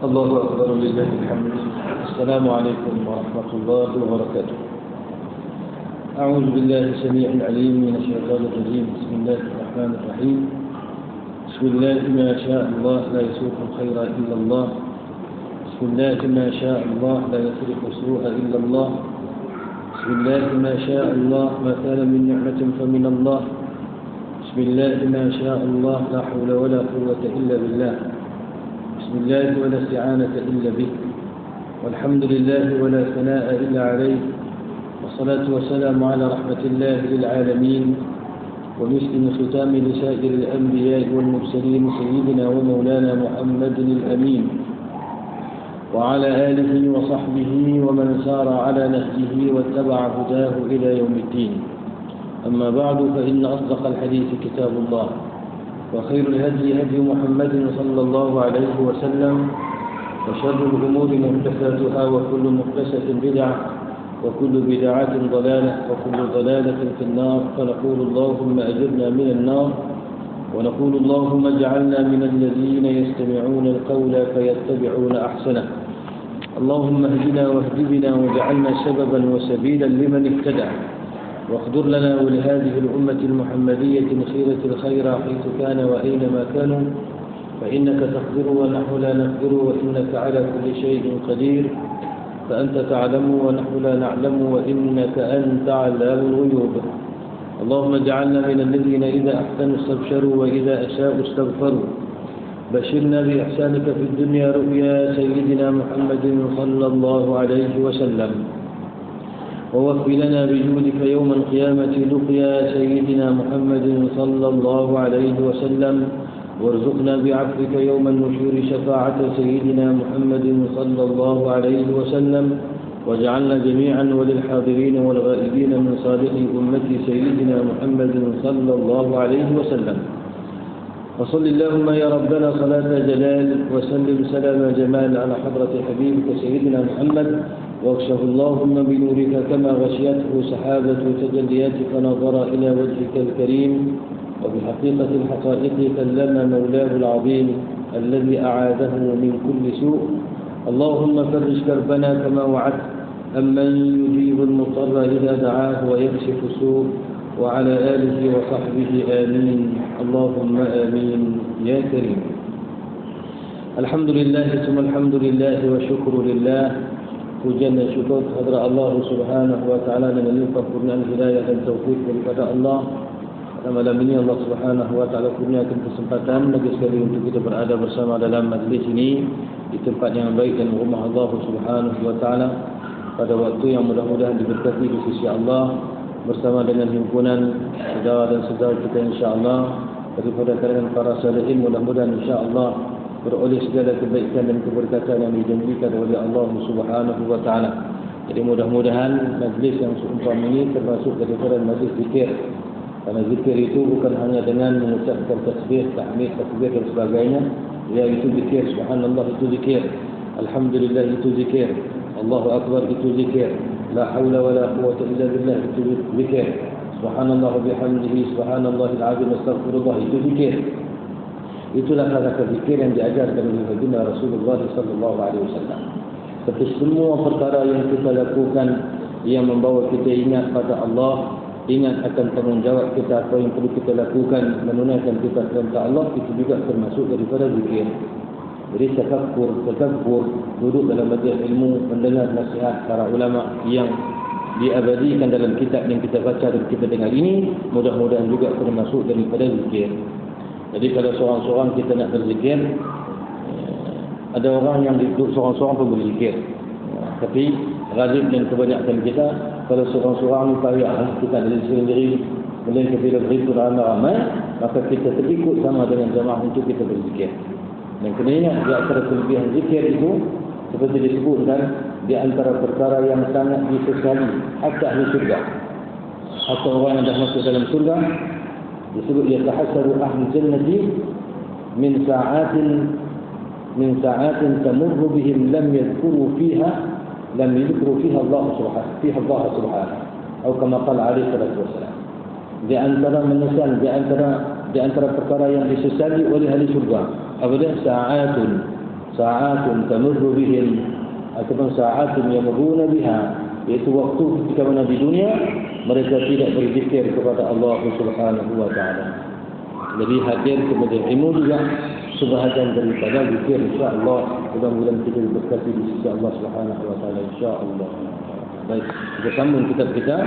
الله أكبر لله الحمد. السلام عليكم ورحمة الله وبركاته. أعوذ بالله السميع العليم من الشيطان الرجيم. بسم الله الرحمن الرحيم. بسم الله ما شاء الله لا يسوق الخير إلا الله. بسم الله ما شاء الله لا يخلق السوء إلا الله. بسم الله ما شاء الله ما كان من نعمة فمن الله. بسم الله ما شاء الله لا حول ولا قوة إلا بالله. بسم الله ولا استعانة إلا به. والحمد لله ولا ثناء إلا عليه. والصلاة والسلام على رحمة الله للعالمين ومسلم ختام لسائر الأنبياء والمرسلين سيدنا ومولانا محمد الأمين وعلى آله وصحبه ومن سار على نهجه واتبع هداه إلى يوم الدين. أما بعد فإن أصدق الحديث كتاب الله وخير الهدي هدي محمد صلى الله عليه وسلم وشر الأمور محدثاتها وكل محدثة بدعة وكل بدعة ضلالة وكل ضلالة في النار. فنقول اللهم أجرنا من النار ونقول اللهم اجعلنا من الذين يستمعون القول فيتبعون أحسنه. اللهم اهدنا واهد بنا واجعلنا سببا وسبيلا لمن اهتدى واقدر لنا ولهذه الأمة المحمدية خيرة الخير حيث كان وأينما كانوا فإنك تقدر ونحن لا نقدر وإنك على كل شيء قدير. فأنت تعلم ونحن لا نعلم وإنك أنت علام الغيوب. اللهم اجعلنا من الذين إذا أحسنوا استبشروا وإذا أساءوا استغفروا. بشرنا بإحسانك في الدنيا رؤيا سيدنا محمد صلى الله عليه وسلم ووفي لنا بجودك يوم القيامة لقيا سيدنا محمد صلى الله عليه وسلم وارزقنا بعفوك يوم النشور شفاعة سيدنا محمد صلى الله عليه وسلم واجعلنا جميعا وللحاضرين والغائبين من صالح أمة سيدنا محمد صلى الله عليه وسلم. وصل اللهم يا ربنا صلاة جلال وسلم سلام جمال على حضرة حبيبك سيدنا محمد واكشف اللهم بنورك كما غشيته سحابة تجلياتك نظر إلى وجهك الكريم وبحقيقة الحقائق كلم مولاه العظيم الذي أعاده من كل سوء. اللهم فرج كربنا كما وعدت أمن يجيب المضطر إذا دعاه ويكشف السوء وعلى آله وصحبه آمين. اللهم آمين يا كريم. الحمد لله ثم الحمد لله والشكر لله. Pujian dan syukur kepada Allah Subhanahu wa taala dengan limpah kurniaan hidayah dan taufik daripada Allah. Pada malam ini Allah Subhanahu wa taala kurniakan kesempatan lagi sekali untuk kita berada bersama dalam majlis ini di tempat yang baik dan rumah Allah Subhanahu wa taala pada waktu yang mudah-mudahan diberkati di sisi Allah bersama dengan himpunan saudara dan saudara kita insya-Allah daripada kalangan para salihin. Mudah-mudahan insya-Allah beroleh segala kebaikan dan keberkatan yang dijanjikan oleh Allah Subhanahu wa taala. Jadi mudah-mudahan majlis yang seumpama ini termasuk daripada majlis zikir. Karena zikir itu bukan hanya dengan mengucapkan tasbih, tahmid, takbir dan sebagainya. Ya, itu zikir. Subhanallah itu zikir. Alhamdulillah itu zikir. Allahu Akbar itu zikir. La haula wa la quwwata illa billah itu zikir. Subhanallah wa bihamdihi subhanallahil azim astaghfirullah itu zikir. Itulah kata-kata zikir yang diajarkan oleh baginda Rasulullah sallallahu alaihi wasallam. Tapi semua perkara yang kita lakukan yang membawa kita ingat pada Allah, ingat akan tanggungjawab kita apa yang perlu kita lakukan menunaikan kita perintah Allah, itu juga termasuk daripada zikir. Jadi tadabbur, duduk dalam majlis ilmu, mendengar nasihat para ulama yang diabadikan dalam kitab yang kita baca dan kita dengar ini, mudah-mudahan juga termasuk daripada zikir. Jadi kalau seorang-seorang kita nak berzikir, ada orang yang duduk seorang-seorang pun berzikir. Tapi ghalib dan kebanyakan kita, kalau seorang-seorang ni payah, kita ada sendiri, melainkan bila beritu ramai-ramai, maka kita terikut sama dengan jamaah untuk kita berzikir. Dan kena ingat, di antara kelebihan zikir itu, seperti disebutkan, di antara perkara yang sangat disesali, hatta ahli surga. Atau orang yang dah masuk dalam surga, disebut yatahassaru ahli jannati min sa'atin tamurru bihim lam yadhkuru fiha Allah subhanahu atau kama qala alaihi salatu wassalam. Di antara menyesal, di antara perkara yang disesali oleh ahli surga, apa dia? Sa'atun, sa'atun tamurru bihim ataupun sa'atun yamurruna biha, iaitu waktu ketika mana di dunia mereka tidak berzikir kepada Allah Subhanahu wa taala. Jadi hadir kemudian ilmu juga sebahagian daripada zikir, insya-Allah. Mudah-mudahan kita diberkati di sisi Allah Subhanahu wa taala, insya-Allah. Baik, kita sambung kitab kita,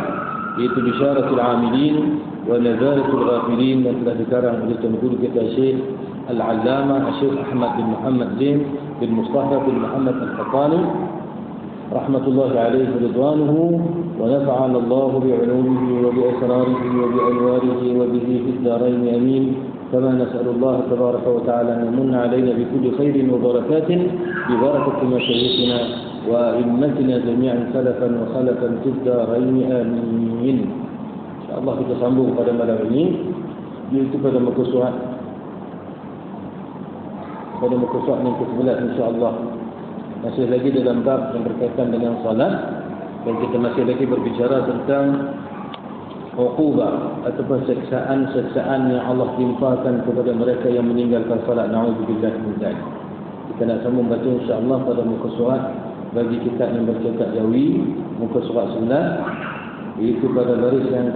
iaitu Bisyaratul Amilin wa Nazaratul Ghafilin, yang telah dikarang oleh Tuan Guru kita Syekh Al-Allamah Syekh Ahmad bin Muhammad Zain bin Mustafa bin Muhammad Al-Qahtani rahmatullahi alaihi wa ridwanuhu, wa nafa'ana Allah bi'ulumihi wa bi'asrarihi wa bi'anwarihi wa bihi fid darain amin. كما نسأل الله تبارك وتعالى أن يمن علينا بكل خير وبركات ببركة مشايخنا وأئمتنا جميعا سلفا وخلفا في الدارين آمين. إن شاء الله kita sambung pada malam ini, iaitu pada muka surat yang ke-11, insya-Allah. Masih lagi dalam bab yang berkaitan dengan salat, dan kita masih lagi berbicara tentang uqubah ataupun seksaan yang Allah timpakan kepada mereka yang meninggalkan salat. Na'udzubillah min dzalik. Kita nak sambung baca insya-Allah pada muka surat bagi kitab yang bercetak Jawi, muka surat 11, iaitu pada baris yang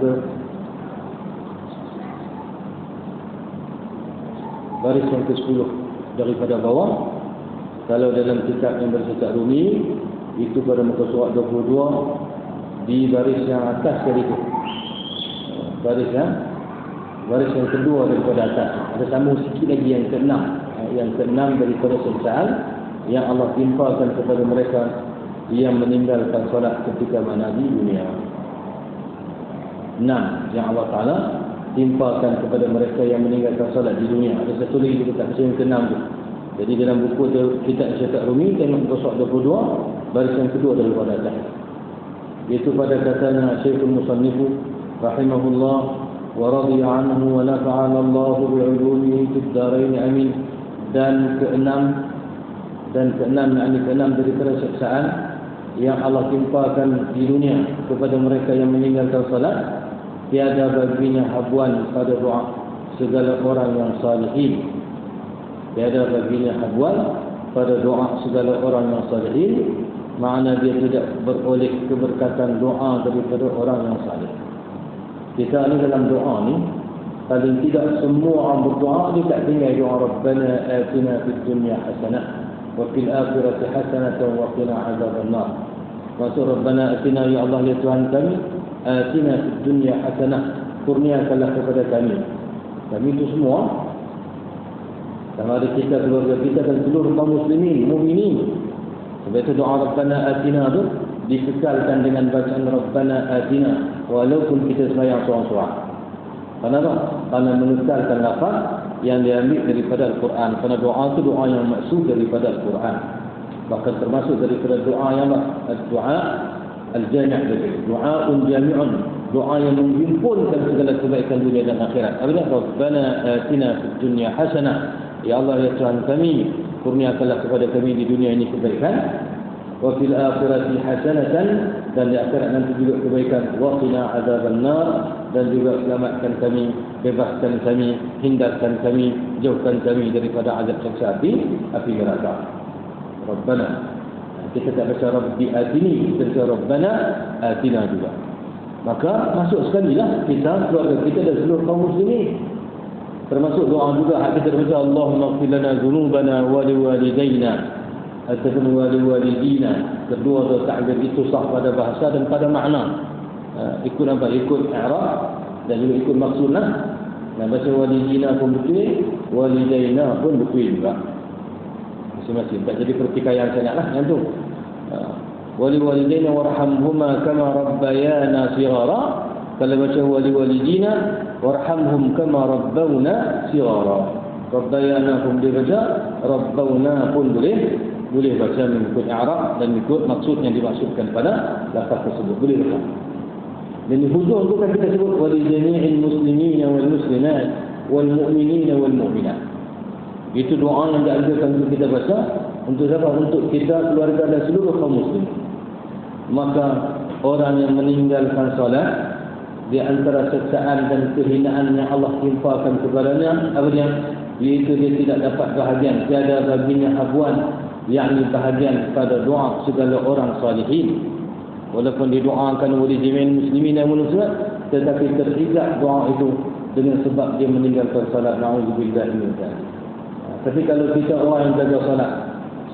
ke-10 daripada bawah. Kalau dalam kitab yang bercetak Rumi, itu pada muka surat 22 di baris yang atas sekali itu. Baris yang kedua daripada atas. Ada sambung sikit lagi yang ke-6. Yang ke-6 daripada seksaan yang Allah timpakan kepada mereka yang meninggalkan solat ketika mana di dunia. 6 yang Allah Ta'ala timpakan kepada mereka yang meninggalkan solat di dunia. Ada satu lagi kita tak yang ke-6 tu. Jadi dalam buku kitab Syafiq Rumi, tengok muka surat 22, baris yang kedua daripada atas. Iaitu pada katanya Syekhul Musannifu rahimahullah wa radiya anhu wa nafa'ana Allah bi'ulumihi fid darain amin. Dan keenam yakni keenam daripada seksaan yang Allah timpakan di dunia kepada mereka yang meninggalkan salat, tiada baginya habuan pada doa segala orang yang salihin. Tiada baginya habuan pada doa segala orang yang salihin, makna dia tidak beroleh keberkatan doa daripada orang yang salih. Kita ni dalam doa ni, paling tidak semua orang berdoa dia tak tinggal doa Rabbana atina fid dunya hasanah wa fil akhirati hasanah wa qina adzabannar. Maksud Rabbana atina, ya Allah ya Tuhan kami, atina fid dunya hasanah, kurniakanlah kepada kami. Kami itu semua, sama ada kita, keluarga kita dan seluruh kaum muslimin, mukminin. Sebab itu doa Rabbana atina itu dikekalkan dengan bacaan Rabbana atina walaupun kita sembahyang seorang-seorang. Kenapa? Karena menekalkan lafaz yang diambil daripada Al-Quran. Kerana doa itu doa yang maksud daripada Al-Quran. Bahkan termasuk daripada doa yang doa al-jami', doa jami'un, doa yang menghimpunkan segala kebaikan dunia dan akhirat. Apabila Rabbana atina fid dunya hasanah, ya Allah ya Tuhan kami, kurniakanlah kepada kami di dunia ini kebaikan, wa fil akhirati hasanatan, dan di akhirat nanti juga kebaikan, wa qina adzabannar, dan juga selamatkan kami, bebaskan kami, hindarkan kami, jauhkan kami daripada azab siksa api neraka. Rabbana, kita tak baca Rabbi atini, kita baca Rabbana atina juga. Maka masuk sekali lah kita, keluarga kita dan seluruh kaum muslimin. Termasuk doa juga hak kita baca Allahumma ighfir lana dzunubana wa liwalidayna ataupun wa liwalidina. Kedua doa ta'bir itu sah pada bahasa dan pada makna. Ikut apa? Ikut i'rab dan juga ikut maksudlah. Nah, baca walidina pun betul, walidayna pun betul juga. Masing-masing. Tak jadi pertikaian sangatlah yang tu. Wa liwalidayna warhamhuma kama rabbayana shighara. Kalau baca wali-walidina warhamhum kama rabbawna shighara. Rabbayana pun boleh baca, rabbawna pun boleh baca mengikut i'rab dan mengikut maksud yang dimaksudkan pada lafaz tersebut. Boleh baca. Dan hujung tu kan kita sebut wali jami'il muslimina wal muslimat wal mu'minina wal mu'minat. Itu doa yang dianjurkan untuk kita baca untuk siapa? Untuk kita, keluarga dan seluruh kaum muslim. Maka orang yang meninggalkan solat, di antara seksaan dan kehinaan yang Allah timpakan kepadanya, apa dia? iaitu dia tidak dapat bahagian, tiada baginya habuan, yakni bahagian pada doa segala orang salihin. Walaupun didoakan oleh jami'in muslimin dan muslimat, tetapi terhijab doa itu dengan sebab dia meninggalkan salat. Na'udzubillah min dzalik. Tapi kalau kita orang yang jaga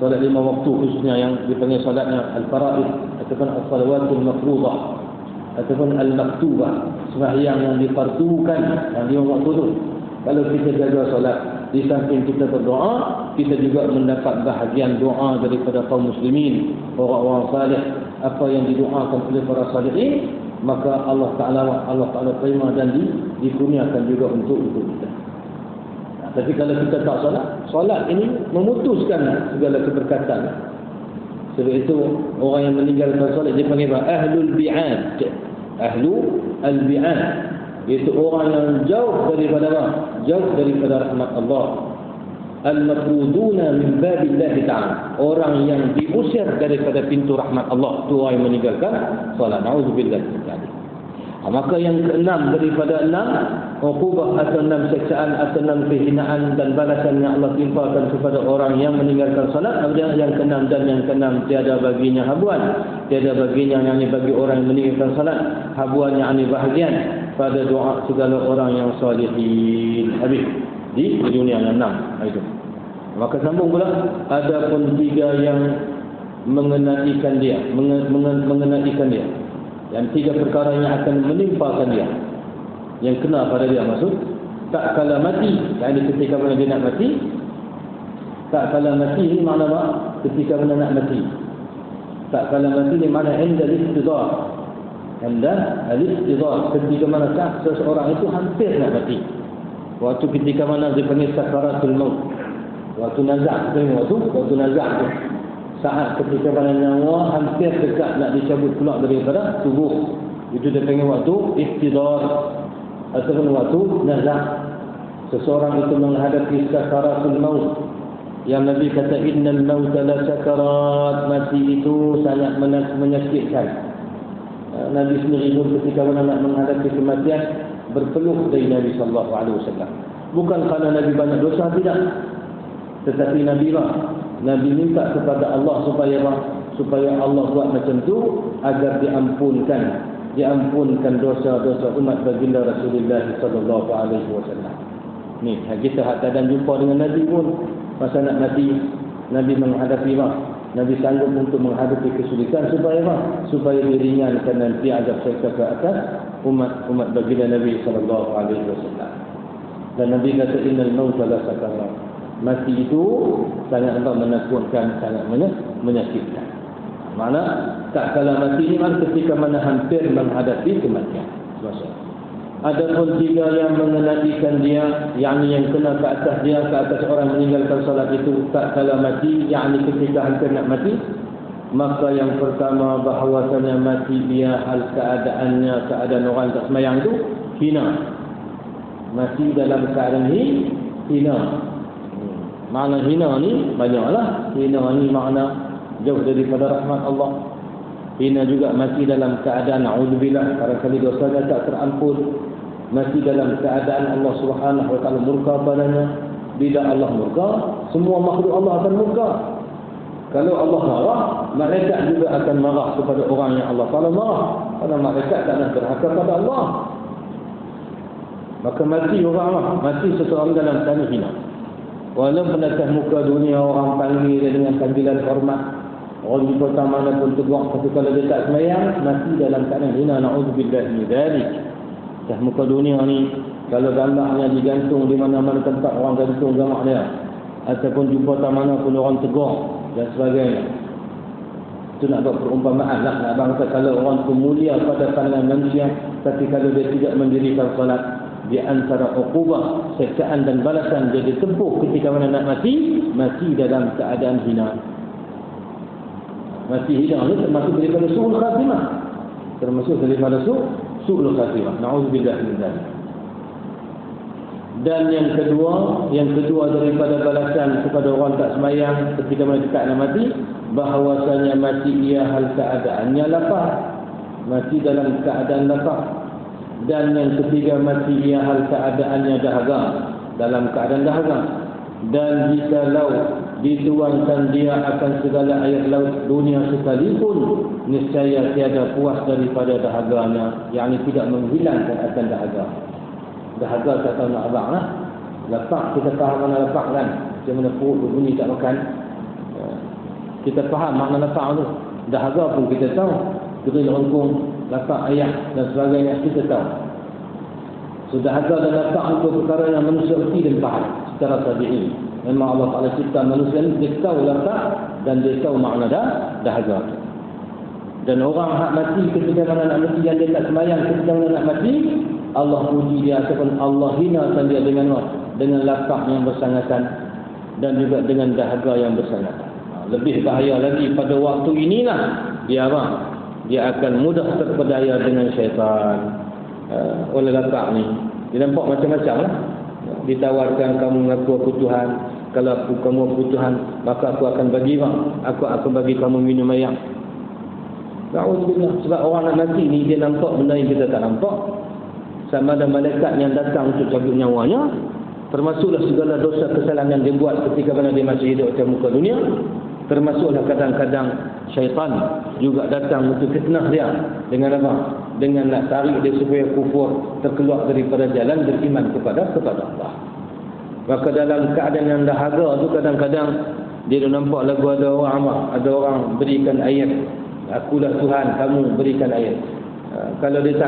salat 5 waktu khususnya yang dipanggil salatnya al-fara'id ataupun as-salawatul mafruḍah ataupun al-maktubah, sembahyang yang difardukan, yang 5 waktu itu, kalau kita jaga salat, di samping kita berdoa, kita juga mendapat bahagian doa daripada kaum muslimin, orang-orang salih. Apa yang didoakan oleh para salihin, maka Allah Ta'ala terima dan dikurniakan juga untuk kita. Tapi kalau kita tak solat ini memutuskan segala keberkatan. Sebab itu orang yang meninggalkan solat dia panggil apa? Ahlul bi'ad. Ahlu al-bi'ad, iaitu orang yang jauh daripada apa? Jauh daripada rahmat Allah. Al-mafruduna min babillahi ta'ala, orang yang diusir daripada pintu rahmat Allah, itu orang yang meninggalkan solat. Na'udzubillah min dzalik. Maka yang keenam daripada 6 uqubah atau 6 siksaan atau 6 kehinaan dan balasan yang Allah timpakan kepada orang yang meninggalkan salat, yang keenam dan yang keenam, tiada baginya habuan, tiada baginya yakni bagi orang yang meninggalkan salat habuan yakni bahagian pada doa segala orang yang salihin. Habis di dunia yang 6 itu. Maka sambung pula, ada pun 3 yang mengenaikan dia, mengenaikan dia. Yang 3 perkara yang akan menimpakan dia, yang kena pada dia, maksud tak kala mati, yakni ketika mana dia nak mati. Tak kala mati ini makna apa? Ketika mana nak mati. Tak kala mati ini makna inda al-istidhar. Inda al-istidhar, ketika mana seseorang itu hampir nak mati. Waktu ketika mana dipanggil sakaratul maut. Waktu nazak, waktu nazak tu. Saat ketika mana nyawa hampir dekat nak dicabut keluar daripada tubuh, itu dia panggil waktu istidhar ataupun waktu nazak. Seseorang itu menghadapi sakaratul maut, yang Nabi kata innal mauta la sakarat, mati itu sangat menyakitkan. Nabi sendiri pun ketika mana nak menghadapi kematian berpeluh dari Nabi sallallahu alaihi wasallam. Bukan kerana Nabi banyak dosa, tidak, tetapi Nabi minta kepada Allah supaya Allah buat macam tu agar diampunkan dosa-dosa umat baginda Rasulullah sallallahu alaihi wasallam. Ni kita dan jumpa dengan Nabi pun masa nak mati, Nabi menghadapi Nabi sanggup untuk menghadapi kesulitan supaya diringankan nanti azab syaitan ke atas umat baginda Nabi sallallahu alaihi wasallam. Dan Nabi kata innal mauta la sakarat, mati itu sangat menakutkan, sangat menyakitkan. Mana tak kala mati ini kan ketika mana hampir menghadapi kematian. Adapun 3 yang mengenaikan dia, yakni yang kena ke atas dia, ke atas orang meninggalkan salat itu tak kala mati, yakni ketika hampir nak mati. Maka yang pertama, bahawasanya mati dia hal keadaan orang tak sembahyang itu hina. Mati dalam keadaan hina. Makna hina ni banyaklah. Hina ni makna jauh daripada rahmat Allah. Hina juga mati dalam keadaan na'udzubillah, barangkali dosanya tak terampun. Mati dalam keadaan Allah Subhanahu wa taala murka padanya. Bila Allah murka, semua makhluk Allah akan murka. Kalau Allah marah, malaikat juga akan marah kepada orang yang Allah Taala marah. Kerana malaikat tak nak derhaka pada Allah. Maka mati seseorang dalam keadaan hina. Walaupun atas muka dunia orang panggil dia dengan panggilan hormat, orang jumpa tak mana pun tegur, tapi kalau dia tak sembahyang, mati dalam keadaan hina. Na'udzubillah min dzalik. Atas muka dunia ni, kalau gambarnya digantung di mana-mana tempat orang gantung gambar dia, ataupun jumpa tak mana pun orang tegur dan sebagainya, itu nak buat perumpamaan lah. Nak bangsa kalau orang itu mulia pada pandangan manusia, tapi kalau dia tidak mendirikan salat, di antara uqubah, siksaan dan balasan dia ditempuh ketika mana nak mati dalam keadaan hina. Mati hina ni termasuk daripada su'ul khatimah. Su'ul khatimah. Na'udzubillah min dzalik. Dan yang kedua daripada balasan kepada orang tak sembahyang ketika mana dekat nak mati, bahawasanya mati ia hal keadaannya lapar. Mati dalam keadaan lapar. Dan yang ketiga, mati ia hal keadaannya dahaga. dalam keadaan dahaga. Dan jikalau dituangkan dia akan segala air laut dunia sekalipun, niscaya tiada puas daripada dahaganya, yakni tidak menghilangkan akan dahaga. Dahaga tak tahu nak abang lah. Lapak kita faham mana lapak kan, macam mana perut berbunyi tak makan. Kita faham makna lapak tu. Dahaga pun kita tahu, kering rengkung, lapak ayah dan sebagainya kita tahu. So dahaga dan lapak itu perkara yang manusia erti dan faham secara tabi'i. Memang Allah Ta'ala cipta manusia ni, dia tahu lapak dan dia tahu makna dahaga tu. Dan orang hak mati ketika mana nak mati, yang dia tak semayang ketika mana nak mati, Allah puji dia ataupun Allah hinakan dia dengan lapak yang bersangatan dan juga dengan dahaga yang bersangatan. Lebih bahaya lagi pada waktu inilah dia apa? Dia akan mudah terpedaya dengan syaitan oleh lapak ni. Dia nampak macam-macam lah. Ditawarkan kamu mengaku aku Tuhan, kalau kamu aku Tuhan maka aku akan bagi aku akan bagi kamu minum air. Alhamdulillah, sebab orang nak mati ni dia nampak benda yang kita tak nampak. Sama ada malaikat yang datang untuk cabut nyawanya, termasuklah segala dosa kesalahan yang dia buat ketika mana dia masih hidup di muka dunia, termasuklah kadang-kadang syaitan juga datang untuk fitnah dia dengan apa? Dengan nak tarik dia supaya kufur, terkeluar daripada jalan beriman kepada Allah. Maka dalam keadaan yang dahaga tu kadang-kadang dia nampak lagu ada orang berikan ayat, akulah Tuhan, kamu berikan ayat. Kalau dia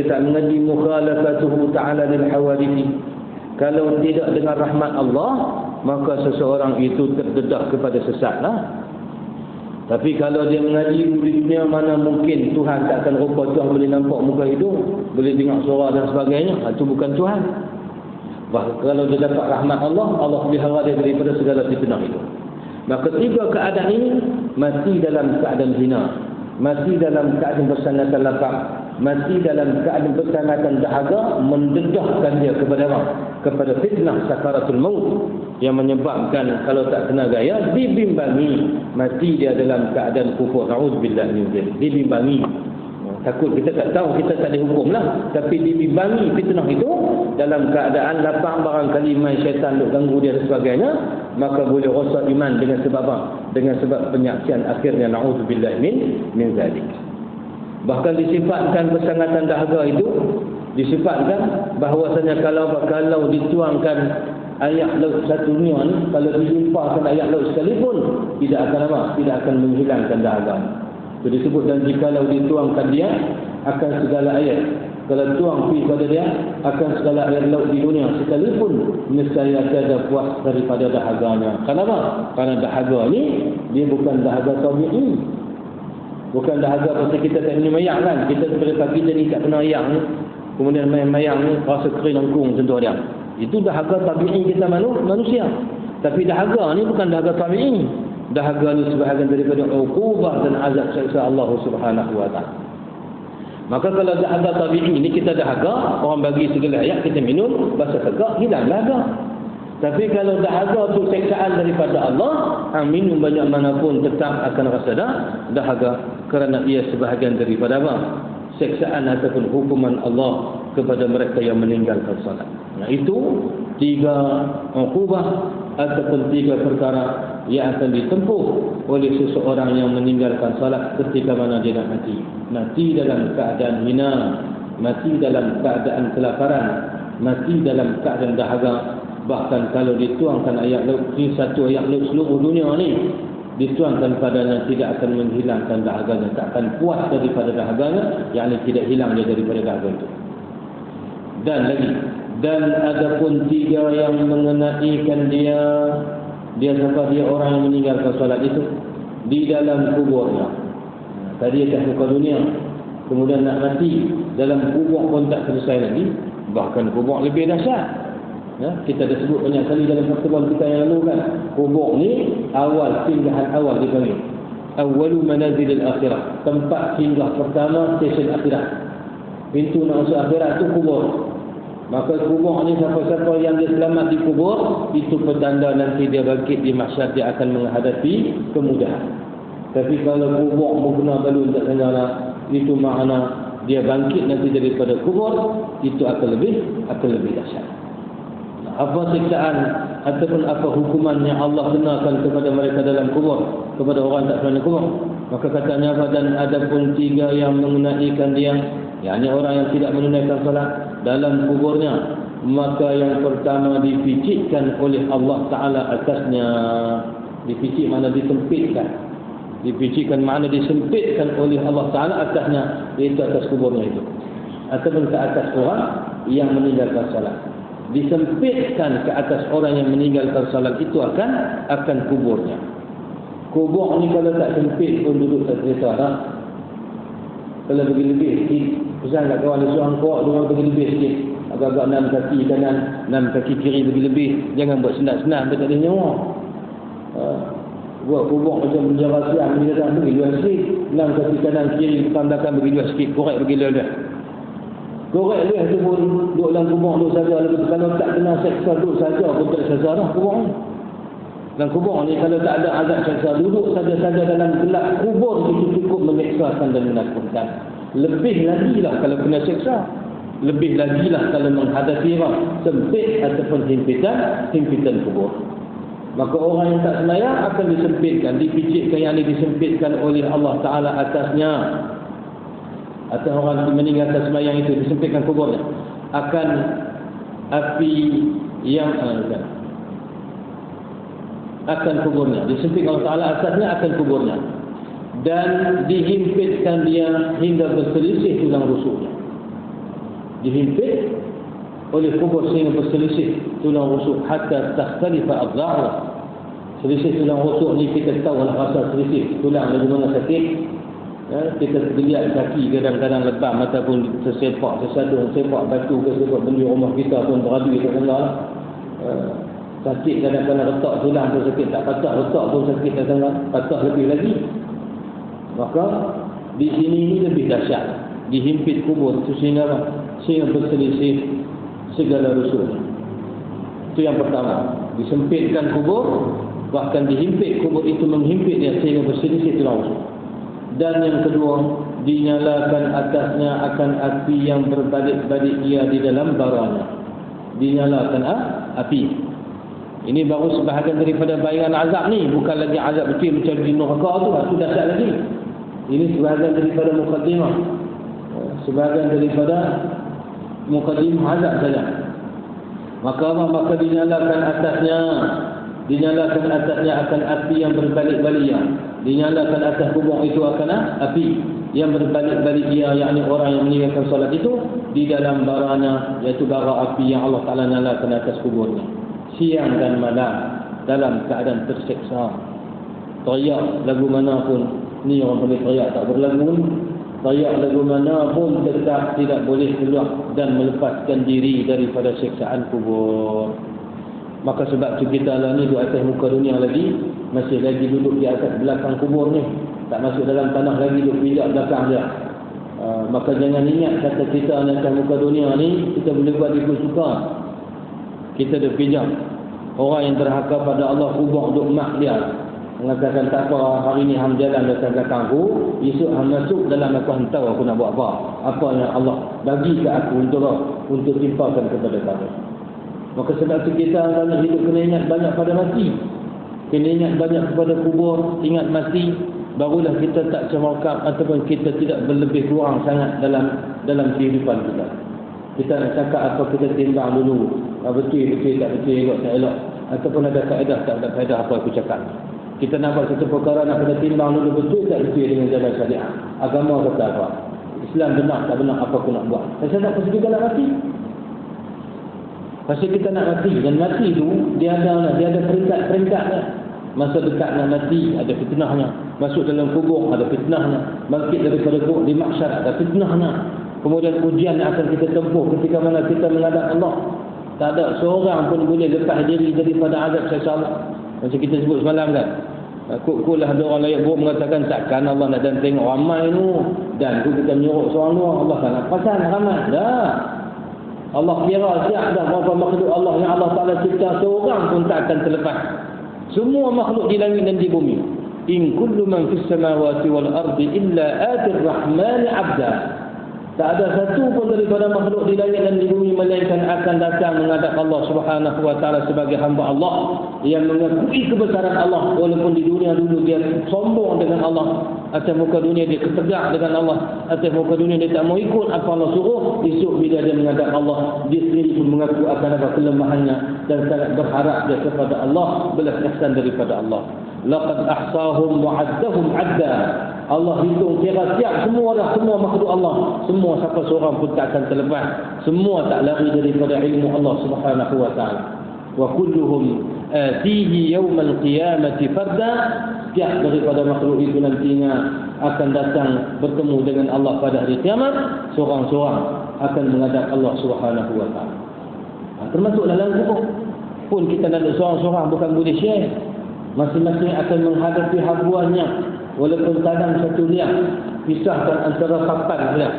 tak mengaji mukhalafatuhu ta'ala lil hawadithi, kalau tidak dengan rahmat Allah, maka seseorang itu terdedah kepada sesatlah. Tapi kalau dia mengaji di dunia, mana mungkin Tuhan tak akan rupa. Tuhan boleh nampak muka hidung, boleh dengar suara dan sebagainya, itu bukan Tuhan. Bahkan kalau dia dapat rahmat Allah, Allah pelihara dia daripada segala fitnah itu. Maka ketika keadaan ini, mati dalam keadaan hina, mati dalam keadaan bersangatan lapak, mati dalam keadaan bersangatan dahaga, mendedahkan dia kepada apa? Kepada fitnah sakaratul maut, yang menyebabkan kalau tak kena gaya dibimbangi, mati dia dalam keadaan kufur. Na'udzubillah min dzalik. Dibimbangi. Takut kita tak tahu, kita tak dihukum lah, tapi dibimbangi fitnah itu dalam keadaan lapang, barangkali main syaitan duk ganggu dia dan sebagainya, maka boleh rosak iman dengan sebab apa? Dengan sebab penyaksian akhirnya. Na'udzubillah min dzalik. Bahkan disifatkan bersangatan dahaga itu, disifatkan bahawasanya kalau dituangkan ayat laut satu dunia ni, kalau dilimpahkan ayat laut sekalipun, tidak akan apa? Tidak akan menghilangkan dahaga. Itu disebut, dan jikalau dituangkan dia akan segala ayat, kalau tuang pergi pada dia akan segala ayat laut di dunia sekalipun, nescaya tiada puas daripada dahaganya. Kenapa? Karena dahaga ni dia bukan dahaga tabi'i. Bukan dahaga pasal kita tak minum air kan. Kita daripada pagi jadi tak kena air ni, kemudian main mayang ni rasa kering lengkung tentu dia. Itu dahaga tabi'i kita manusia. Tapi dahaga ni bukan dahaga tabi'i. Dahaga ni sebahagian daripada uqubah dan azab siksa Allah Subhanahu wa taala. Maka kalau dahaga tabi'i ni kita dahaga, orang bagi segala ayat kita minum, rasa tegak, hilang dahaga. Tapi kalau dahaga tu siksaan daripada Allah, minum banyak manapun tetap akan rasa dahaga, kerana ia sebahagian daripada apa? Siksaan ataupun hukuman Allah kepada mereka yang meninggalkan salat. Nah, itu tiga uqubah ataupun tiga perkara yang akan ditempuh oleh seseorang yang meninggalkan salat ketika mana dia nak mati. Mati dalam keadaan hina, mati dalam keadaan kelaparan, mati dalam keadaan dahaga. Bahkan kalau dituangkan ayat laut ni, satu ayat laut seluruh dunia ni dituangkan padanya, tidak akan menghilangkan dahaganya, tak akan puas daripada dahaganya, yakni tidak hilang dia daripada dahaga itu. Dan adapun tiga yang mengenaikan dia siapa? Dia orang yang meninggalkan solat itu di dalam kuburnya. Tadi atas muka dunia, kemudian nak mati dalam kubur pun tak selesai lagi, bahkan kubur lebih dahsyat. Ya, kita dah sebut banyak kali dalam pertemuan kita yang lalu kan, kubur ni awal singgahan awal dipanggil awwalu manazil al-akhirah, tempat singgah pertama stesen akhirat. Pintu nak masuk akhirat tu kubur. Maka kubur ni siapa-siapa yang dia selamat di kubur, itu petanda nanti dia bangkit di mahsyar, dia akan menghadapi kemudahan. Tapi kalau kubur berguna balun tak sengaja, itu makna dia bangkit nanti daripada kubur, itu akan lebih dahsyat. Apa siksaan ataupun apa hukuman yang Allah benarkan kepada mereka dalam kubur, kepada orang tak pernah kubur? Maka katanya, dan ada pun 3 yang menunaikan dia, yakni orang yang tidak menunaikan salat dalam kuburnya, maka yang pertama dipicitkan oleh Allah Ta'ala atasnya. Dipicit makna disempitkan. Dipicitkan makna disempitkan oleh Allah Ta'ala atasnya, iaitu atas kuburnya itu, ataupun ke atas orang yang meninggalkan salat. Disempitkan ke atas orang yang meninggalkan salat itu akan kuburnya. Kubur ni kalau tak sempit pun duduk tak cerita dah. Kalau bagi lebih sikit, pesan kat kawan seorang kuat, dia bagi lebih sikit, agak-agak 6 kaki kanan, 6 kaki kiri bagi lebih. Jangan buat senang-senang, dia tak ada nyawa. Buat kubur macam penjara siang, dia datang bagi luar sikit, 6 kaki kanan kiri depan belakang bagi luar sikit, korek bagi luar. Korek luar tu pun duduk dalam kubur duduk saja. Kalau tak kena seksa duduk saja pun tak seksa dah kubur ni. Dalam kubur ni kalau tak ada azab seksa, duduk saja-saja dalam gelap kubur itu cukup menyeksakan dan menakutkan. Lebih lagi lah kalau kena seksa. Lebih lagi lah kalau menghadapi sempit ataupun himpitan kubur. Maka orang yang tak sembahyang akan disempitkan, dipicitkan, yang disempitkan oleh Allah Ta'ala atasnya. Atau orang yang meninggalkan sembahyang itu disempitkan kuburnya akan api yang akan kuburnya, disempitkan Allah Ta'ala atasnya akan kuburnya, dan dihimpitkan dia hingga berselisih tulang rusuknya. Dihimpit oleh kubur sehingga berselisih tulang rusuk, hatta takhtalifa adha'u. Selisih tulang rusuk ni kita tahu lah rasa selisih tulang dari mana sakit. Kita tergeliat kaki kadang-kadang lebam ataupun tersepak sesuatu, sepak batu ke sepak benda rumah kita pun beradu tak kena. Sakit kadang-kadang retak tulang pun sakit, tak patah retak pun sakit kadang-kadang, patah lebih lagi. Maka di sini ini lebih dahsyat, dihimpit kubur itu sehingga berselisih segala rusuknya. Itu yang pertama, disempitkan kubur, bahkan dihimpit kubur itu menghimpit dia sehingga berselisih tulang rusuk. Dan yang kedua, dinyalakan atasnya akan api yang berbalik-balik ia di dalam baranya. Dinyalakan api. Ini baru sebahagian daripada bayangan azab ni, bukan lagi azab betul macam di neraka tu, itu dahsyat lagi. Ini sebahagian daripada mukaddimah. Sebahagian daripada mukaddimah azab saja. Maka dinyalakan atasnya akan api yang berbalik-balik ia. Dinyalakan atas kubur itu akan api yang berbalik-balik ia, yakni orang yang meninggalkan salat itu di dalam baranya, iaitu bara api yang Allah Ta'ala nyalakan atas kuburnya siang dan malam dalam keadaan terseksa. Teriak lagu mana pun, ni orang boleh teriak tak berlagu ni, teriak lagu mana pun tetap tidak boleh keluar dan melepaskan diri daripada siksaan kubur. Maka sebab tu kita lah ni duduk atas muka dunia lagi, masih lagi duduk di atas belakang kubur ni, tak masuk dalam tanah lagi, duduk pijak belakang dia. Maka jangan ingat kata kita ni atas muka dunia ni kita boleh buat ikut suka. Kita duduk pijak. Orang yang terhaka pada Allah, kubur duduk mak dia, mengatakan tak apa, hari ni hang jalan datang belakang aku, esok hang masuk dalam aku, hang tahu aku nak buat apa yang Allah bagi ke aku untuk timpakan kepada kamu. Maka sebab itu kita dalam hidup kena ingat banyak pada mati, kena ingat banyak kepada kubur, ingat mati, barulah kita tak cemerkap ataupun kita tidak berlebih kurang sangat dalam kehidupan kita. Kita nak cakap apa, kita timbang dulu, betul tak betul, elok tak elok, ataupun ada kaedah tak ada kaedah apa aku cakap. Kita nak buat satu perkara, nak kena timbang dulu betul tak betul dengan jalan syariat. Agama kata apa, Islam benar tak benar, apa aku nak buat. Pasal kita nak mati. Pasal kita nak mati, dan mati tu dia ada peringkat-peringkatnya. Masa dekat nak mati ada fitnahnya, masuk dalam kubur ada fitnahnya, bangkit daripada kubur di mahsyar ada fitnahnya, kemudian ujian yang akan kita tempuh ketika mana kita menghadap Allah. Tak ada seorang pun boleh lepas diri daripada azab seksa Allah. Macam kita sebut semalam kan, kulah ada orang layak buruk mengatakan takkan Allah nak dan tengok ramai tu, dan kita menyuruh seorang luar, Allah tak nak pasal ramai dah. Allah kira siap dah berapa makhluk Allah yang Allah Ta'ala cipta, seorang pun tak akan terlepas. Semua makhluk di langit dan di bumi. In kullu man fis samawati wal ardi illa atir rahmani abda. Tak ada satu pun daripada makhluk di langit dan di bumi melainkan akan datang menghadap Allah Subhanahu wa taala sebagai hamba Allah yang mengakui kebesaran Allah, walaupun di dunia dulu dia sombong dengan Allah. Atas muka dunia dia ketegak dengan Allah. Atas muka dunia dia tak mau ikut apa Allah suruh. Esok bila dia menghadap Allah, dia sendiri pun mengaku akan ada kelemahannya dan sangat berharap dia kepada Allah, belas kasihan daripada Allah. Laqad ahsahum wa 'addahum 'adda. Allah hitung kira siap semua dah, semua makhluk Allah. Semua siapa seorang pun tak akan terlepas. Semua tak lari daripada ilmu Allah Subhanahu wa taala. Wa kulluhum atihi yaumal qiyamati farda. Setiap daripada makhluk itu nantinya akan datang bertemu dengan Allah pada hari kiamat, seorang-seorang akan menghadap Allah Subhanahu wa taala. Termasuk dalam kubur pun kita nak seorang-seorang bukan boleh share. Masing-masing akan menghadapi habuannya, walaupun kadang satu liang pisahkan antara papan liang.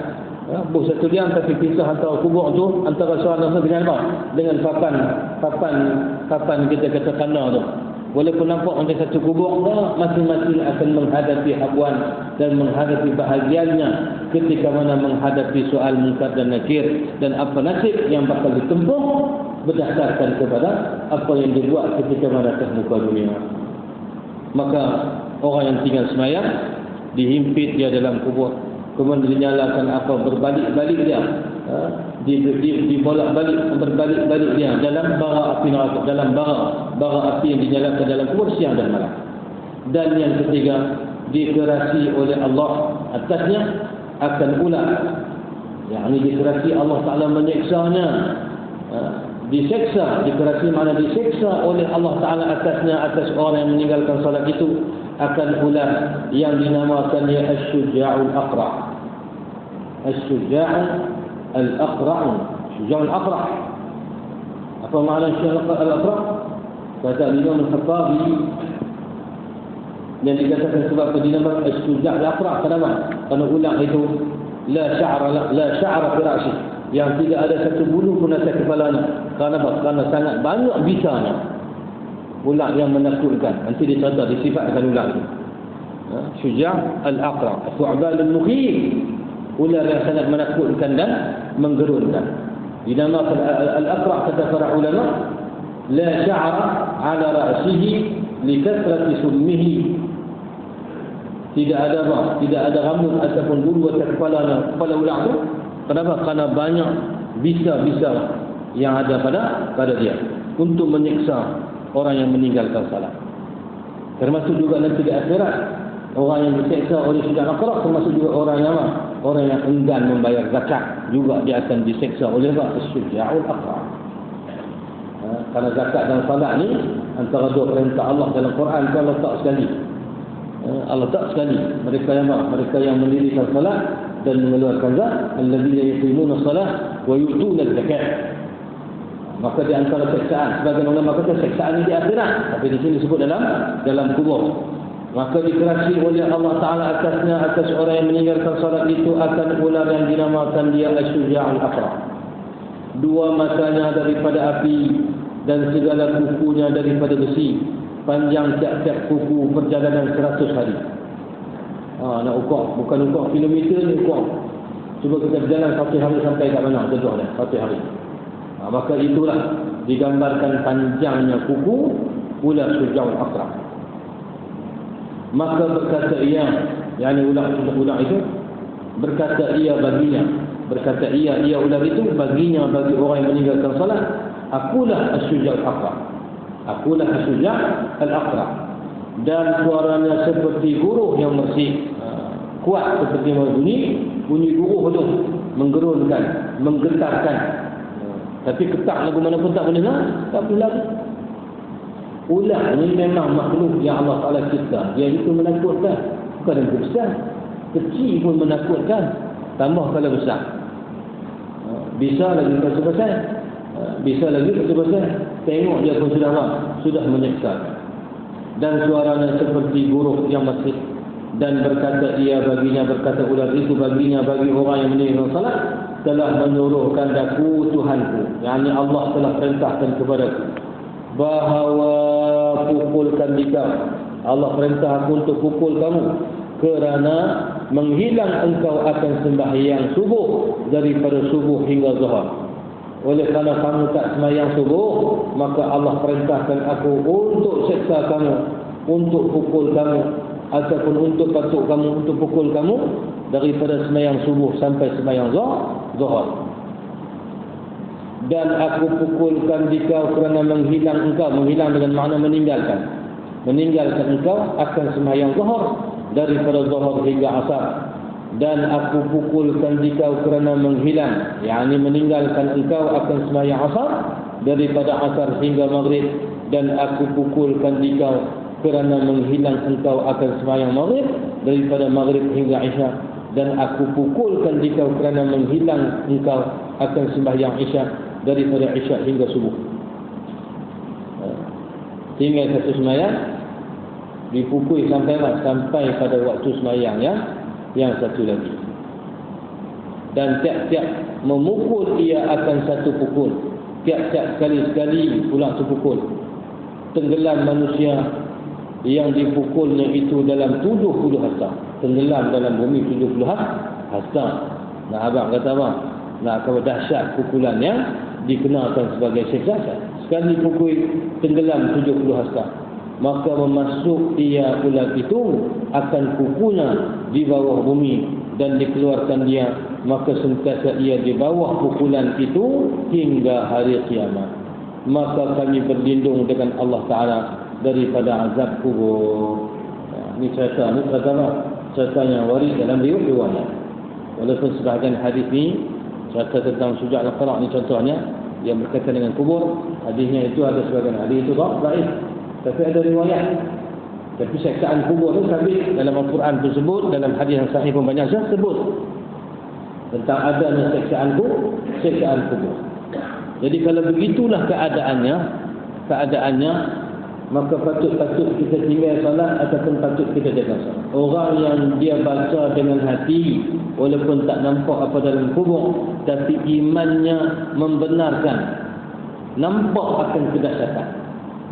Buh satu liang tapi pisah antara kubur tu antara seorang dengan apa? Dengan papan kita kata kandar tu. Walaupun nampak macam satu kubur, masing-masing akan menghadapi habuan dan menghadapi bahagiannya ketika mana menghadapi soal munkar dan nakir, dan apa nasib yang bakal ditempuh berdasarkan kepada apa yang dibuat ketika mana atas muka dunia. Maka orang yang tinggal semayang dihimpit dia dalam kubur, kemudian dinyalakan apa berbalik-balik dia, dibolak-balik berbalik-balik dia dalam bara api neraka, dalam bara api yang dinyalakan dalam kubur siang dan malam. Dan yang ketiga, dikerasi oleh Allah atasnya akan ular, yakni dikerasi Allah Taala menyeksanya. Diseksa, dikerasi mana diseksa oleh Allah Ta'ala atasnya, atas orang yang meninggalkan salat itu akan ular yang dinamakan dia As-Syuja'ul Aqra'. As-Syuja'ul Aqra'. Syuja'ul Aqra'. Apa makna Syuja'ul Aqra'? Kata Imam Al-Khattabi yang dikatakan sebab itu dinamakan As-Syuja'ul Aqra'. Kenapa? Kerana ular itu la sya'ra fi ra'si, yang tidak ada satu bulu pun atas kepalanya. Kerana sangat banyak bisanya. Ular yang menakutkan. Nanti dicontoh, disifatkan ular itu. Syuja' al-aqra', Thu'ban al-mukhif. Ular yang sangat menakutkan dan menggerunkan. Dinamakan al-aqra', kata para ulama, la sya'ra 'ala ra'sihi li kathrati summihi. Tidak ada apa? Tidak ada rambut ataupun bulu atas kepala ular itu. Kenapa? Kerana banyak bisa-bisa yang ada pada dia untuk menyiksa orang yang meninggalkan salat. Termasuk juga nanti di akhirat, orang yang diseksa oleh Syuja'ul Aqra', termasuk juga orang yang enggan membayar zakat, juga dia akan diseksa oleh Syuja'ul Aqra'. Kerana zakat dan salat ni antara dua perintah Allah dalam Quran, Allah tak sekali. Allah tak sekali. Mereka yang mendirikan salat dan mengeluarkan zakat, alladzina yuqimuna salat wa yu'tuna zakat. Maka di antara seksaan, sebagian ulama kata seksaan ini di akhirat, tapi di sini disebut dalam kubur. Maka dikerasi oleh Allah Ta'ala atasnya, atas orang yang meninggalkan salat itu akan ular yang dinamakan dia As-Syuja'ul Aqra'. Dua matanya daripada api dan segala kukunya daripada besi. Panjang tiap-tiap kuku perjalanan 100 hari. Nak ukur, bukan ukur kilometer ni, ukur. Cuba kita berjalan 1 hari sampai kat mana, contohnya 1 hari. Maka itulah digambarkan panjangnya kuku ular Syuja'ul Aqra'. Maka berkata ia, yakni ular itu berkata ia baginya, berkata ia ular itu baginya, bagi orang yang meninggalkan salat, akulah As-Syuja'ul Aqra', akulah As-Syuja'ul Aqra'. Dan suaranya seperti guruh yang bersih, kuat seperti bunyi guruh itu, menggerunkan, menggetarkan. Tapi ketak lagu mana pun tak boleh lah. Tak boleh lagi. Ular ni memang makhluk yang Allah Ta'ala cipta. Dia itu menakutkan. Bukan yang besar. Kecil pun menakutkan. Tambah kalau besar. Bisa lagi kalau besar. Bisa lagi kalau besar. Tengok dia pun sudah menyeksakan. Dan suaranya seperti buruk yang masih. Dan berkata ia baginya, berkata ular itu baginya, bagi orang yang meninggalkan salat, telah menyuruhkan daku Tuhanku, yakni Allah telah perintahkan kepadaku bahawa pukulkan dikau. Allah perintah aku untuk pukul kamu kerana menghilang engkau akan sembahyang subuh daripada subuh hingga zuhur. Oleh kerana kamu tak sembahyang subuh, maka Allah perintahkan aku untuk seksa kamu, untuk pukul kamu, ataupun untuk patuk kamu, untuk pukul kamu daripada sembahyang subuh sampai sembahyang zuhur. Dan aku pukulkan dikau kerana menghilang engkau, menghilang dengan makna meninggalkan engkau akan sembahyang zuhur daripada zuhur hingga asar. Dan aku pukulkan dikau kerana menghilang, yakni meninggalkan engkau akan sembahyang asar daripada asar hingga maghrib. Dan aku pukulkan dikau kerana menghilang engkau akan sembahyang maghrib daripada maghrib hingga isya. Dan aku pukulkan dikau kerana menghilang engkau akan sembahyang isya daripada isya hingga subuh. Tinggal satu sembahyang dipukul sampai pada waktu sembahyang yang satu lagi. Dan tiap-tiap memukul ia akan satu pukul, tiap-tiap sekali pula sepukul. Tenggelam manusia yang dipukulnya itu dalam 70 hasta. Tenggelam dalam bumi 70 hasta. Nah, abang kata apa? Nah, kalau dahsyat pukulannya dikenalkan sebagai siksa. Sekali pukul tenggelam 70 hasta, maka memasuk ia ulat itu akan kukunya di bawah bumi dan dikeluarkan dia, maka sentiasa ia di bawah pukulan itu hingga hari kiamat. Maka kami berlindung dengan Allah Ta'ala daripada azab kubur. Ini cerita yang waris dalam riwayat. Walaupun sebahagian hadis ni cerita tentang Syuja' al-Qara' ni contohnya yang berkaitan dengan kubur, hadisnya itu ada sebahagian hadis itu dhaif, tapi ada riwayat. Tapi siksaan kubur itu sabit dalam Al-Quran tersebut, dalam hadis yang sahih pun banyak sebut tentang adanya siksaan kubur. Jadi kalau begitulah keadaannya, maka patut kita tinggal salat ataupun patut kita jaga salat. Orang yang dia baca dengan hati walaupun tak nampak apa dalam kubur, tapi imannya membenarkan, nampak akan kedahsyatan.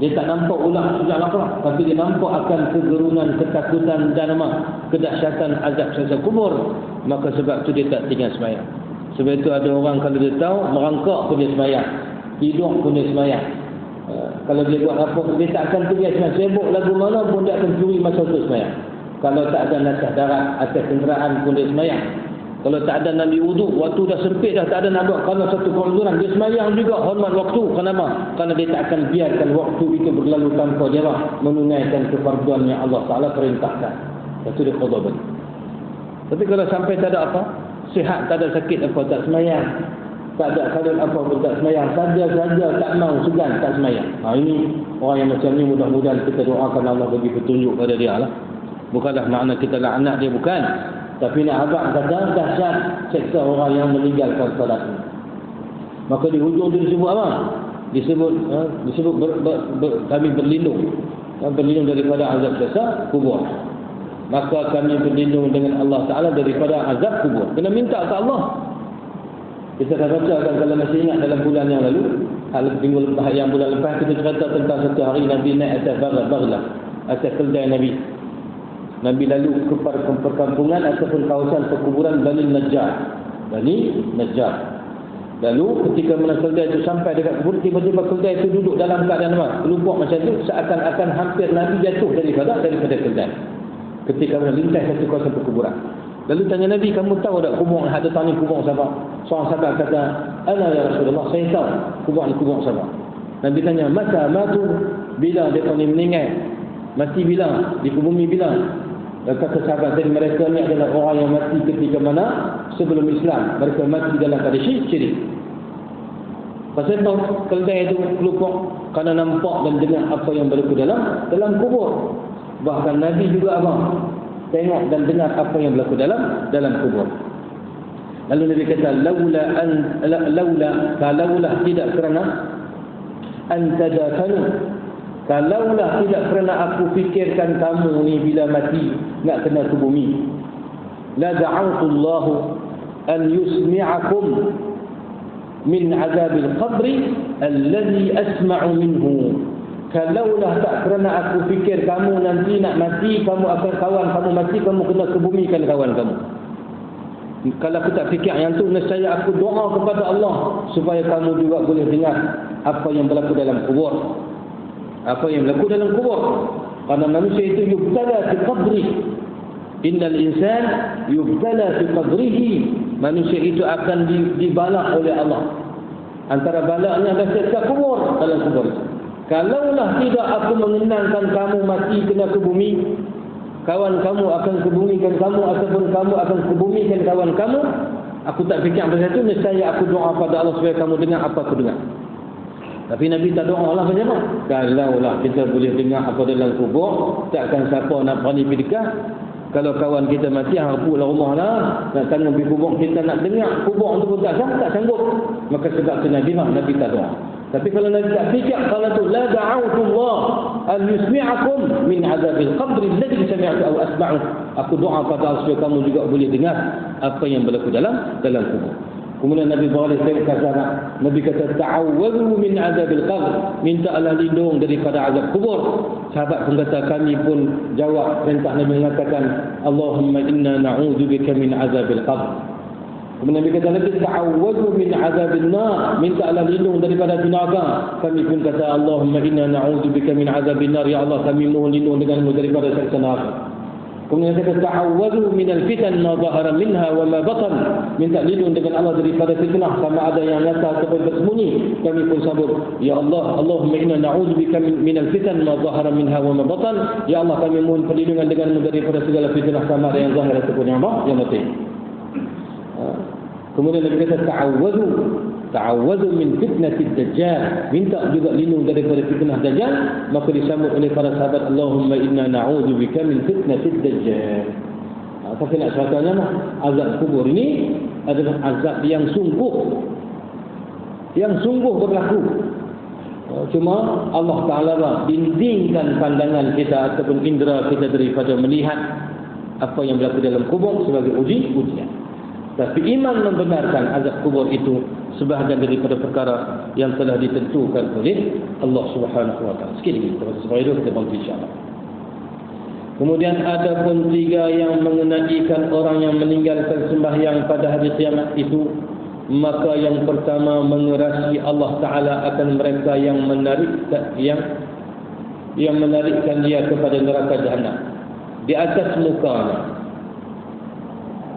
Dia tak nampak ulang Syuja' al-Qara', tapi dia nampak akan kegerunan, ketakutan dan kedahsyatan azab siksa kubur, maka sebab tu dia tak tinggal sembahyang. Sebab itu ada orang kalau dia tahu, merangkak pun dia sembahyang, tidur pun dia sembahyang. Kalau dia buat apa, dia tak akan pergi sembahyang. Sibuk lagu mana pun dia akan curi masa untuk sembahyang. Kalau tak ada nasah darat atas kenderaan pun dia sembahyang. Kalau tak ada Nabi wuduk, waktu dah sempit dah, tak ada nak buat kalau satu kehuzuran, dia sembahyang juga hormat waktu. Kenapa? Kerana dia tak akan biarkan waktu itu berlalu tanpa dia menunaikan kefarduan yang Allah Ta'ala perintahkan. Itu dia qada balik. Tapi kalau sampai tak ada apa, sihat, tak ada sakit apa, tak sembahyang, tak ada keadaan apa pun tak sembahyang, saja tak mau segan tak sembahyang. Ini orang yang macam ni mudah-mudahan kita doakan Allah bagi petunjuk pada dia lah. Bukanlah makna kita laknat dia, bukan. Tapi nak agak kata dahsyat seksa orang yang meninggalkan salat ini. Maka di hujung itu disebut apa? Disebut kami berlindung daripada azab siksa kubur. Maka kami berlindung dengan Allah Ta'ala daripada azab kubur. Kena minta ke Allah. Kita dah bacakan kalau masih ingat dalam bulan yang lalu, minggu lepas, yang bulan lepas kita cerita tentang satu hari Nabi naik atas Baghlah, atas keldai Nabi. Nabi lalu ke perkampungan ataupun kawasan perkuburan Bani Najjar. Lalu ketika mana keldai itu sampai dekat kubur, tiba-tiba keldai itu duduk dalam keadaan apa? Kelumpuk macam itu, seakan-akan hampir Nabi jatuh daripada keldai. Ketika mana lintas satu kawasan perkuburan. Lalu tanya Nabi, kamu tahu tak kubur yang ada tani kubur siapa? Seorang sahabat kata, ana ya Rasulullah, saya tahu kubur siapa. Nabi tanya, mata matu, bila mereka ni meninggal? Mati bila? Di bumi bila? Dan kata sahabat tadi, mereka ni adalah orang yang mati ketika mana? Sebelum Islam. Mereka mati dalam keadaan syirik. Pasal tahu keldai itu kelupuk kerana nampak dan dengar apa yang berlaku dalam kubur. Bahkan Nabi juga tengok dan dengar apa yang berlaku dalam kubur. Lalu Nabi kata, kalaulah tidak kerana antadafanu, kalaulah tidak kerana aku fikirkan kamu ni bila mati nak kena ke bumi, la da'awtullahu an yusmi'akum min azabil qabri alladhi asma'u minhu kalaulah tak kerana aku fikir kamu nanti nak mati, kamu akan kawan kamu mati, kamu kena kebumikan kawan kamu. Kalau aku tak fikir yang tu, nescaya aku doa kepada Allah supaya kamu juga boleh dengar apa yang berlaku dalam kubur. Apa yang berlaku dalam kubur. Karena manusia itu yubtala fi qabri. Innal insan yubtala fi qabrihi. Manusia itu akan dibalak oleh Allah. Antara balaknya adalah dekat kubur, dalam kubur. Kalaulah tidak aku mengenangkan kamu mati kena ke bumi, kawan kamu akan kebumikan kamu, ataupun kamu akan kebumikan kawan kamu, aku tak fikir pasal itu, nescaya aku doa pada Allah supaya kamu dengar apa aku dengar. Tapi Nabi tak doa lah macam mana? Kalaulah kita boleh dengar apa dalam kubur, takkan siapa nak berani pergi dekat. Kalau kawan kita mati, haraplah rumah lah, nak tanggung pergi kubur, kita nak dengar kubur tu pun tak sanggup. Maka sebab itu Nabi tak doa. Tapi kalau Nabi tak fikir, kalau tu la da'autu Allah an yusmi'akum min azabil qabri alladhi sami'tu aw asma'u. Aku doa pada Allah supaya kamu juga boleh dengar apa yang berlaku dalam kubur. Kemudian Nabi balik kata, Nabi kata ta'awwadhu min azabil qabr, minta Allah lindung daripada azab kubur. Sahabat pun kata, kami pun jawab perintah Nabi mengatakan, Allahumma inna na'udzubika min azabil qabr. Kemudian Nabi kata lagi, ta'awwadhu min azabil nar, minta Allah lindung daripada neraka. Kami pun kata, Allahumma inna na'udzubika min azabil nar, ya Allah kami mohon lindung denganmu daripada siksa neraka. Kemudian kata, ta'awwadhu minal fitan ma zahara minha wa ma batan, minta lindung dengan Allah daripada fitnah, sama ada yang nyata ataupun bersembunyi. Kami pun sabut, ya Allah, Allahumma inna na'udzubika minal fitan ma zahara minha wa ma batan, ya Allah kami mohon perlindungan denganmu daripada segala fitnah, sama ada yang zahir ataupun yang batin. Kemudian Nabi kata ta'awwadhu min fitnatid dajjal, minta juga lindung daripada fitnah dajjal. Maka disambut oleh para sahabat, Allahumma inna na'udzubika min fitnatid dajjal. Tapi nak ceritanya azab kubur ini adalah azab yang sungguh berlaku. Cuma Allah Ta'ala bimbingkan pandangan kita ataupun indera kita daripada melihat apa yang berlaku dalam kubur sebagai ujian. Tapi iman membenarkan azab kubur itu sebahagian daripada perkara yang telah ditentukan oleh Allah Subhanahu wa taala. Sikit lagi kita bantu insya-Allah. Kemudian ada pun 3 yang mengenaikan orang yang meninggalkan sembahyang pada hari kiamat itu. Maka yang pertama, mengerasi Allah Taala akan mereka yang menarikkan dia kepada neraka jahanam di atas mukanya.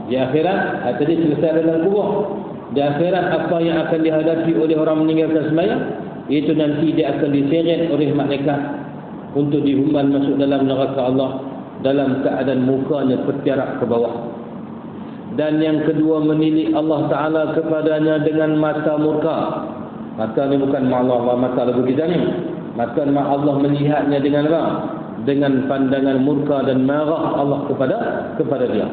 Di akhirat, tadi selesai dalam kubur. Di akhirat, apa yang akan dihadapi oleh orang meninggalkan sembahyang, itu nanti dia akan diseret oleh malaikat untuk dihumban masuk dalam neraka Allah dalam keadaan mukanya tertiarap ke bawah. Dan yang kedua, menilik Allah Ta'ala kepadanya dengan mata murka. Mata ni bukan Allah, mata lagu kita ni. Mata Allah melihatnya dengan apa? Dengan pandangan murka dan marah Allah kepada dia.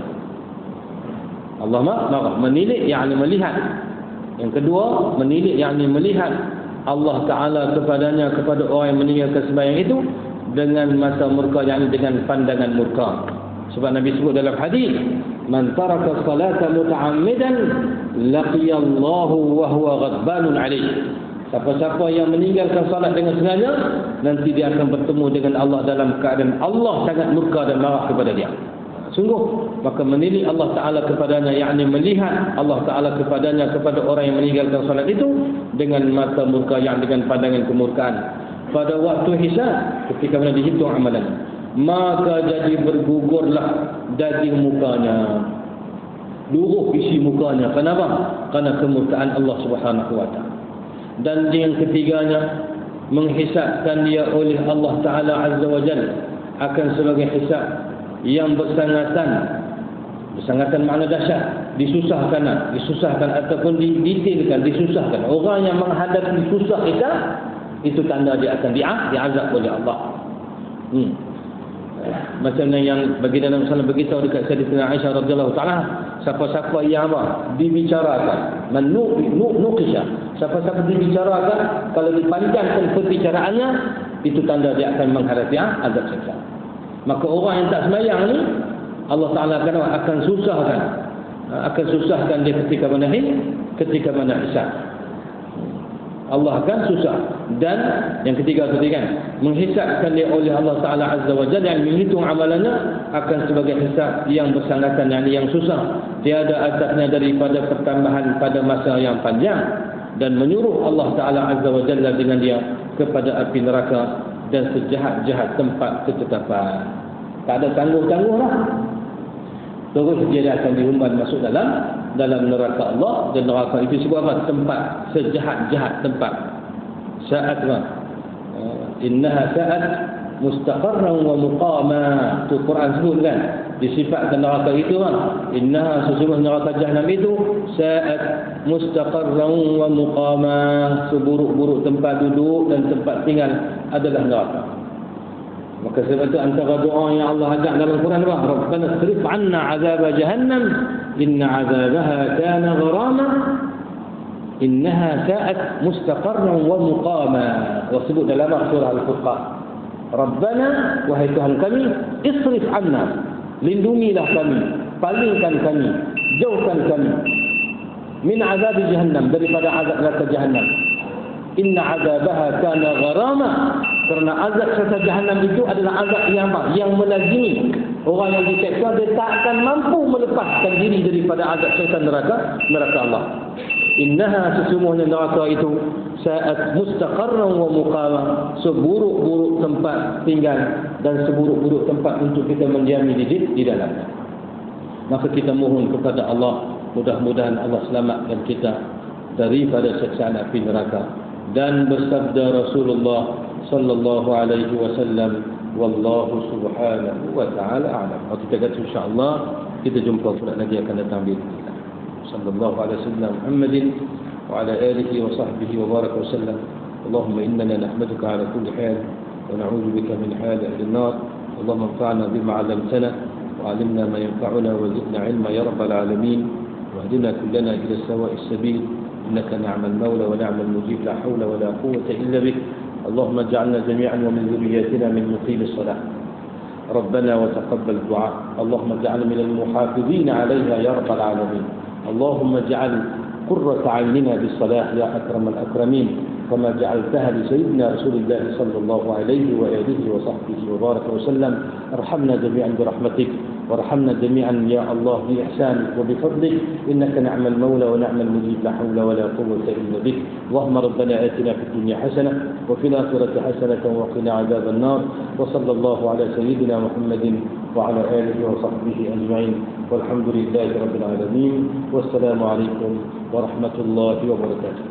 Allah marah. Menilik yakni melihat. Yang kedua, menilik yakni melihat Allah Ta'ala kepadanya, kepada orang yang meninggalkan sembahyang itu dengan mata murka, yakni dengan pandangan murka. Sebab Nabi sebut dalam hadis, man taraka salata muta'ammidan laqiyallahu wa huwa ghadbanun alayh. Siapa-siapa yang meninggalkan salat dengan sengaja, nanti dia akan bertemu dengan Allah dalam keadaan Allah sangat murka dan marah kepada dia. Sungguh, maka menilik Allah Ta'ala kepadanya, yakni melihat Allah Ta'ala kepadanya, kepada orang yang meninggalkan salat itu dengan mata murka, yang dengan pandangan kemurkaan. Pada waktu hisab, ketika mana dihitung amalan, maka jadi bergugurlah daging mukanya, luruh isi mukanya. Kenapa? Karena kemurkaan Allah Subhanahu wa taala. Dan yang ketiganya, menghisabkan dia oleh Allah Ta'ala Azza wa Jalla akan sebagai hisab yang bersangatan makna dahsyat, disusahkan ataupun didetailkan, disusahkan. Orang yang menghadapi susah itu tanda dia akan diazab oleh Allah. Macam yang baginda Nabi sallallahu alaihi wasallam beritahu dekat Sayyidatina Aisyah radhiyallahu taala, siapa-siapa yang dibicarakan, nuqisha, siapa-siapa dibicarakan, kalau dipanjangkan perbicaraannya, itu tanda dia akan menghadapi azab siksa. Maka orang yang tak sembahyang ni, Allah Ta'ala akan susahkan dia ketika mana hisab. Allah akan susah. Dan yang ketiga tadi kan, menghisapkan dia oleh Allah Ta'ala Azza wa Jalla, yang menghitung amalannya akan sebagai hisap yang bersangatan, yang susah, tiada atasnya daripada pertambahan pada masa yang panjang, dan menyuruh Allah Ta'ala Azza wa Jalla dengan dia kepada api neraka dan sejahat-jahat tempat ketetapan. Tak ada tangguh-tangguh lah. Terus dia akan dihumban masuk dalam neraka Allah, dan neraka itu sebuah apa? Tempat sejahat-jahat tempat. Sa'at wa innaha sa'at mustaqarran wa muqama. Tu Quran sebut kan, disifatkan neraka itu kan, innaha, sesungguhnya neraka Jahannam itu sa'at mustaqarran wa muqama, seburuk-buruk tempat duduk dan tempat tinggal adalah neraka. Maka sebab itu antara doa yang Allah ajak dalam Quran apa? Rabbana srif 'anna 'adzab jahannam inna 'adzabaha kana gharama innaha sa'at mustaqarran wa muqama. Disebut dalam surah Al-Furqan. Rabbana, wahai Tuhan kami, isrif 'anna, lindungilah kami, palingkan kami, jauhkan kami, min 'adzab jahannam, daripada azab neraka jahannam. Inna 'adzabaha kana gharama, kerana azab neraka jahannam itu adalah azab yang melazimi. Orang yang diseksa dia tak akan mampu melepaskan diri daripada azab syaitan neraka Allah. Innaha, sesungguhnya neraka itu sa'at mustaqarran wa muqama, seburuk-buruk tempat tinggal dan seburuk-buruk tempat untuk kita mendiami di dalamnya. Maka kita mohon kepada Allah, mudah-mudahan Allah selamatkan kita daripada siksaan api neraka. Dan bersabda Rasulullah sallallahu alaihi wasallam, wallahu subhanahu wa ta'ala a'lam. Kita kata insya-Allah kita jumpa pula lagi akan datang bismillah. Sallallahu alaihi wasallam Muhammadin wa ala alihi wa sahbihi wa baraka wasallam. Allahumma innana nahmaduka ala kulli hal wa na'udzu bika min hal ahli an-nar. Allahumma anfa'na bima 'allamtana wa 'allimna ma yanfa'una wa zidna 'ilma ya rabbal alamin. Wahdina kullana ila sawa'is sabil. إنك نعم المولى ونعم المجيب، لا حول ولا قوة إلا بك. اللهم اجعلنا جميعا ومن ذرياتنا من مقيم الصلاة. ربنا وتقبل الدعاء. اللهم اجعلنا من المحافظين عليها يا رب العالمين. اللهم اجعل قرة عيننا بالصلاة يا أكرم الأكرمين، كما جعلتها لسيدنا رسول الله صلى الله عليه وآله وصحبه وبارك وسلم. ارحمنا جميعا برحمتك، وارحمنا جميعا يا الله بإحسانك وبفضلك، إنك نعم المولى ونعم المجيب، لا حول ولا قوة إلا بك. اللهم ربنا آتنا في الدنيا حسنة وفي الآخرة حسنة وقنا عذاب النار. وصلى الله على سيدنا محمد وعلى آله وصحبه أجمعين، والحمد لله رب العالمين، والسلام عليكم ورحمة الله وبركاته.